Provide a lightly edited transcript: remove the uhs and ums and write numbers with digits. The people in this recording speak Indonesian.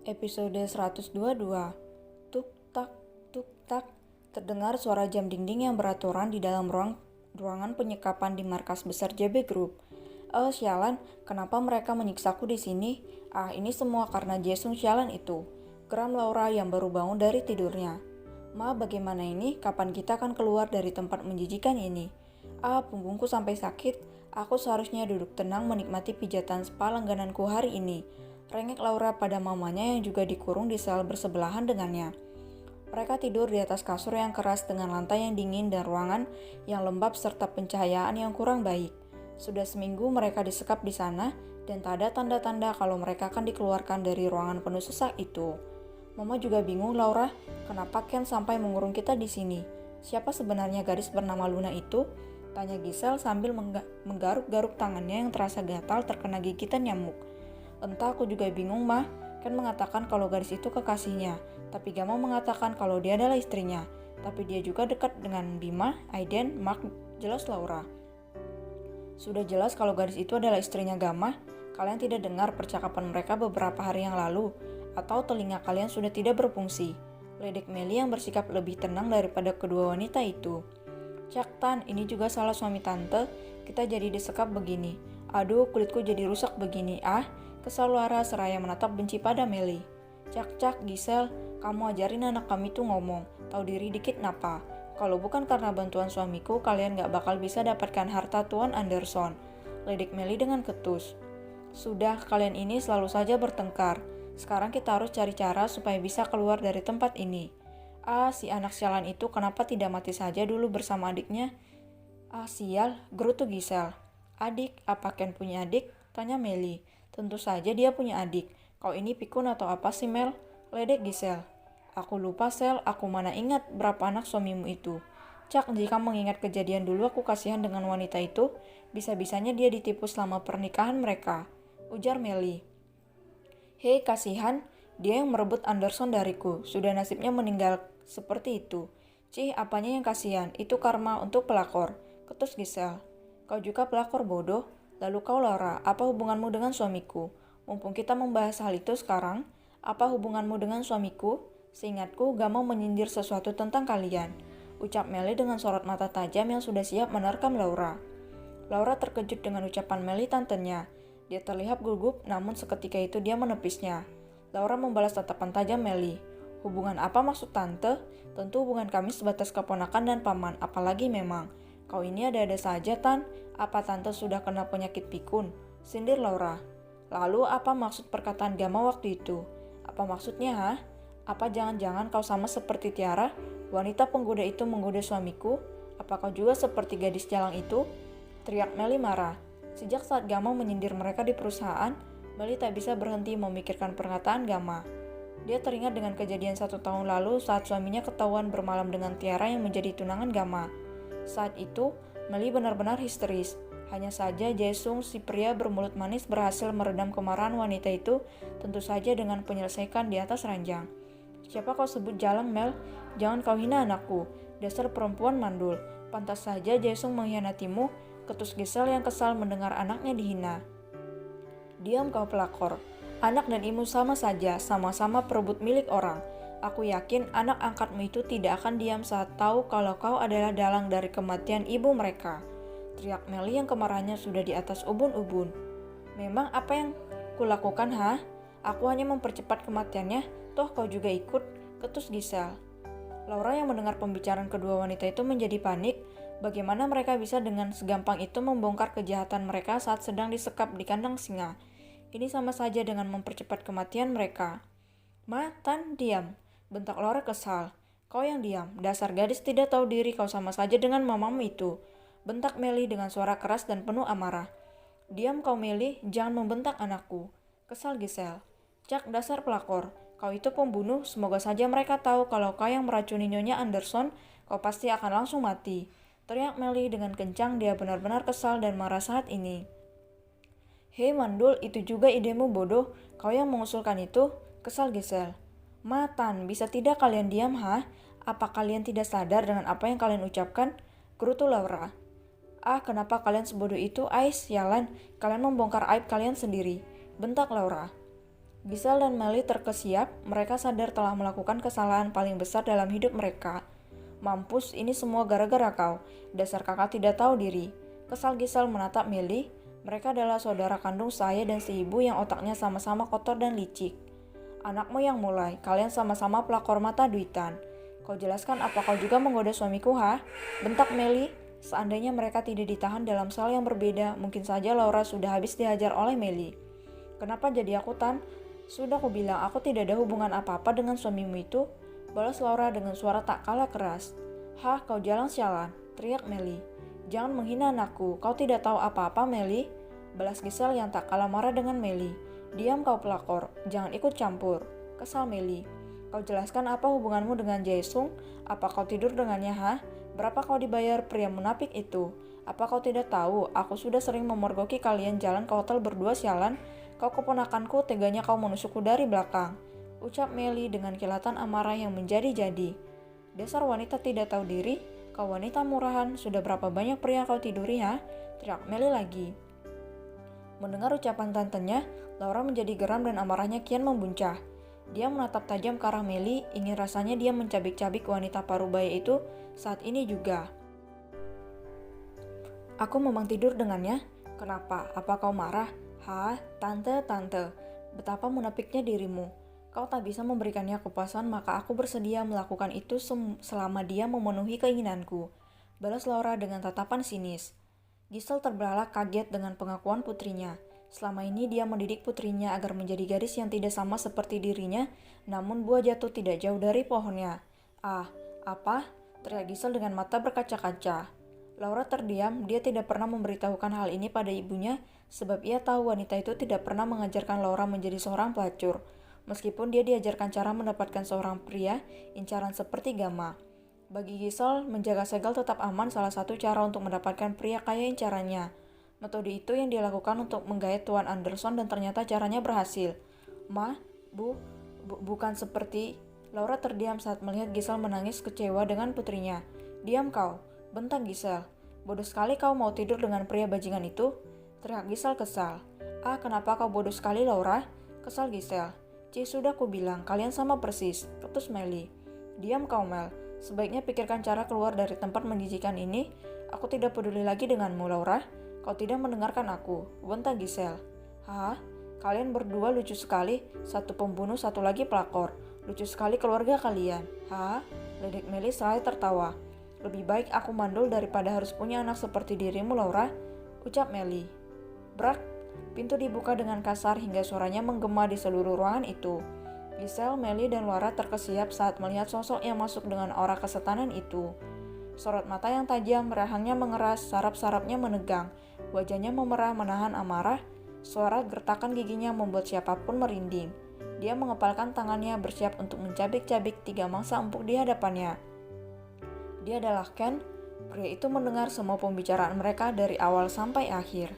Episode 122. Tuk tak, tuk tak. Terdengar suara jam dinding yang beraturan di dalam ruangan penyekapan di markas besar JB Group. Sialan, kenapa mereka menyiksaku di sini? Ini semua karena Jason sialan itu. Geram Laura yang baru bangun dari tidurnya. Ma, bagaimana ini? Kapan kita akan keluar dari tempat menjijikan ini? Punggungku sampai sakit. Aku seharusnya duduk tenang menikmati pijatan spa langgananku hari ini. Rengek Laura pada mamanya yang juga dikurung di sel bersebelahan dengannya. Mereka tidur di atas kasur yang keras dengan lantai yang dingin dan ruangan yang lembab serta pencahayaan yang kurang baik. Sudah seminggu mereka disekap di sana dan tak ada tanda-tanda kalau mereka akan dikeluarkan dari ruangan penuh sesak itu. Mama juga bingung, Laura, kenapa Ken sampai mengurung kita di sini? Siapa sebenarnya gadis bernama Luna itu? Tanya Giselle sambil menggaruk-garuk tangannya yang terasa gatal terkena gigitan nyamuk. Entah, aku juga bingung, mah. Ken mengatakan kalau gadis itu kekasihnya, tapi Gama mengatakan kalau dia adalah istrinya. Tapi dia juga dekat dengan Bima, Aiden, Mark, jelas Laura. Sudah jelas kalau gadis itu adalah istrinya Gama. Kalian tidak dengar percakapan mereka beberapa hari yang lalu, atau telinga kalian sudah tidak berfungsi. Ledek Meli yang bersikap lebih tenang daripada kedua wanita itu. Cak Tan, ini juga salah suami tante. Kita jadi disekap begini. Aduh, kulitku jadi rusak begini. Kesal Laura seraya menatap benci pada Meli. Cak, Giselle, kamu ajarin anak kami tuh ngomong. Tahu diri dikit napa? Kalau bukan karena bantuan suamiku, kalian gak bakal bisa dapatkan harta Tuan Anderson. Ledek Meli dengan ketus. Sudah, kalian ini selalu saja bertengkar. Sekarang kita harus cari cara supaya bisa keluar dari tempat ini. Si anak sialan itu kenapa tidak mati saja dulu bersama adiknya? Sial, gerutu Giselle. Adik, apa Ken punya adik? Tanya Meli. Tentu saja dia punya adik. Kau ini pikun atau apa sih, Mel? Ledek Giselle. Aku lupa, Sel. Aku mana ingat berapa anak suamimu itu. Cak, jika mengingat kejadian dulu aku kasihan dengan wanita itu. Bisa-bisanya dia ditipu selama pernikahan mereka. Ujar Meli. Hei, kasihan. Dia yang merebut Anderson dariku. Sudah nasibnya meninggal seperti itu. Apanya yang kasihan? Itu karma untuk pelakor. Ketus Giselle. Kau juga pelakor bodoh. Lalu kau, Laura, apa hubunganmu dengan suamiku? Mumpung kita membahas hal itu sekarang, apa hubunganmu dengan suamiku? Seingatku, gak mau menyindir sesuatu tentang kalian. Ucap Meli dengan sorot mata tajam yang sudah siap menerkam Laura. Laura terkejut dengan ucapan Meli tantenya. Dia terlihat gugup, namun seketika itu dia menepisnya. Laura membalas tatapan tajam Meli. Hubungan apa maksud tante? Tentu hubungan kami sebatas keponakan dan paman, apalagi memang. Kau ini ada-ada saja, Tan. Apa tante sudah kena penyakit pikun? Sindir Laura. Lalu apa maksud perkataan Gama waktu itu? Apa maksudnya, Apa jangan-jangan kau sama seperti Tiara? Wanita penggoda itu menggoda suamiku? Apa kau juga seperti gadis jalang itu? Teriak Meli marah. Sejak saat Gama menyindir mereka di perusahaan, Meli tak bisa berhenti memikirkan perkataan Gama. Dia teringat dengan kejadian 1 tahun lalu saat suaminya ketahuan bermalam dengan Tiara yang menjadi tunangan Gama. Saat itu, Meli benar-benar histeris. Hanya saja Jaesung, si pria bermulut manis, berhasil meredam kemarahan wanita itu, tentu saja dengan penyelesaikan di atas ranjang. Siapa kau sebut jalang, Mel? Jangan kau hina anakku. Dasar perempuan mandul. Pantas saja Jaesung mengkhianatimu. Ketus Giselle yang kesal mendengar anaknya dihina. Diam kau pelakor. Anak dan ibu sama saja, sama-sama perebut milik orang. Aku yakin anak angkatmu itu tidak akan diam saat tahu kalau kau adalah dalang dari kematian ibu mereka. Teriak Meli yang kemarahannya sudah di atas ubun-ubun. Memang apa yang kulakukan, Aku hanya mempercepat kematiannya, toh kau juga ikut, ketus Giselle. Laura yang mendengar pembicaraan kedua wanita itu menjadi panik. Bagaimana mereka bisa dengan segampang itu membongkar kejahatan mereka saat sedang disekap di kandang singa? Ini sama saja dengan mempercepat kematian mereka. Tan, diam. Bentak Laura kesal. Kau yang diam, dasar gadis tidak tahu diri, kau sama saja dengan mamamu itu. Bentak Meli dengan suara keras dan penuh amarah. Diam kau Meli, jangan membentak anakku. Kesal Giselle. Cak, dasar pelakor. Kau itu pembunuh, semoga saja mereka tahu kalau kau yang meracuni Nyonya Anderson, kau pasti akan langsung mati. Teriak Meli dengan kencang, dia benar-benar kesal dan marah saat ini. Hei mandul, itu juga idemu bodoh, kau yang mengusulkan itu, kesal Giselle. Tan, bisa tidak kalian diam, Apa kalian tidak sadar dengan apa yang kalian ucapkan? Gerutu Laura. Kenapa kalian sebodoh itu, sialan, kalian membongkar aib kalian sendiri. Bentak Laura. Giselle dan Melly terkesiap, mereka sadar telah melakukan kesalahan paling besar dalam hidup mereka. Mampus, ini semua gara-gara kau. Dasar kakak tidak tahu diri. Kesal Giselle menatap Melly. Mereka adalah saudara kandung saya dan si ibu yang otaknya sama-sama kotor dan licik. Anakmu yang mulai, kalian sama-sama pelakor mata duitan. Kau jelaskan apa kau juga menggoda suamiku, ha? Bentak Melly. Seandainya mereka tidak ditahan dalam sel yang berbeda, mungkin saja Laura sudah habis dihajar oleh Melly. Kenapa jadi aku, Tan? Sudah aku bilang aku tidak ada hubungan apa-apa dengan suamimu itu, balas Laura dengan suara tak kalah keras. Hah, kau jalan sialan, teriak Melly. Jangan menghina anakku, kau tidak tahu apa-apa Melly, balas Giselle yang tak kalah marah dengan Melly. Diam kau pelakor, jangan ikut campur, kesal Melly. Kau jelaskan apa hubunganmu dengan Jaesung? Apa kau tidur dengannya, ha? Berapa kau dibayar pria munafik itu? Apa kau tidak tahu, aku sudah sering memergoki kalian jalan ke hotel berdua sialan? Kau keponakanku, teganya kau menusukku dari belakang, ucap Melly dengan kilatan amarah yang menjadi-jadi. Dasar wanita tidak tahu diri, kau wanita murahan, sudah berapa banyak pria kau tiduri, ha? Teriak Melly lagi. Mendengar ucapan tantenya, Laura menjadi geram dan amarahnya kian membuncah. Dia menatap tajam ke arah Melly, ingin rasanya dia mencabik-cabik wanita parubaya itu saat ini juga. Aku memang tidur dengannya. Kenapa? Apa kau marah? Hah, tante, betapa munafiknya dirimu. Kau tak bisa memberikannya kepuasan, maka aku bersedia melakukan itu selama dia memenuhi keinginanku. Balas Laura dengan tatapan sinis. Giselle terbelalak kaget dengan pengakuan putrinya. Selama ini dia mendidik putrinya agar menjadi gadis yang tidak sama seperti dirinya, namun buah jatuh tidak jauh dari pohonnya. Ah, apa? Teriak Giselle dengan mata berkaca-kaca. Laura terdiam, dia tidak pernah memberitahukan hal ini pada ibunya, sebab ia tahu wanita itu tidak pernah mengajarkan Laura menjadi seorang pelacur. Meskipun dia diajarkan cara mendapatkan seorang pria, incaran seperti Gama. Bagi Giselle, menjaga segel tetap aman salah satu cara untuk mendapatkan pria kaya incarannya. Metode itu yang dia lakukan untuk menggait Tuan Anderson dan ternyata caranya berhasil. Bukan seperti... Laura terdiam saat melihat Giselle menangis kecewa dengan putrinya. Diam kau, bentak Giselle. Bodoh sekali kau mau tidur dengan pria bajingan itu, teriak Giselle kesal. Ah, kenapa kau bodoh sekali Laura? Kesal Giselle. Sudah ku bilang, kalian sama persis, ketus Melly. Diam kau Mel, sebaiknya pikirkan cara keluar dari tempat menjijikan ini. Aku tidak peduli lagi denganmu Laura. Kau tidak mendengarkan aku, bentak Giselle. Hah? Kalian berdua lucu sekali, satu pembunuh, satu lagi pelakor. Lucu sekali keluarga kalian. Hah? Ledek Melly seraya tertawa. Lebih baik aku mandul daripada harus punya anak seperti dirimu Laura, ucap Melly. Brak, pintu dibuka dengan kasar hingga suaranya menggema di seluruh ruangan itu. Giselle, Melly, dan Laura terkesiap saat melihat sosok yang masuk dengan aura kesetanan itu. Sorot mata yang tajam, rahangnya mengeras, saraf-sarafnya menegang, wajahnya memerah menahan amarah, suara gertakan giginya membuat siapapun merinding. Dia mengepalkan tangannya bersiap untuk mencabik-cabik 3 mangsa empuk di hadapannya. Dia adalah Ken. Pria itu mendengar semua pembicaraan mereka dari awal sampai akhir.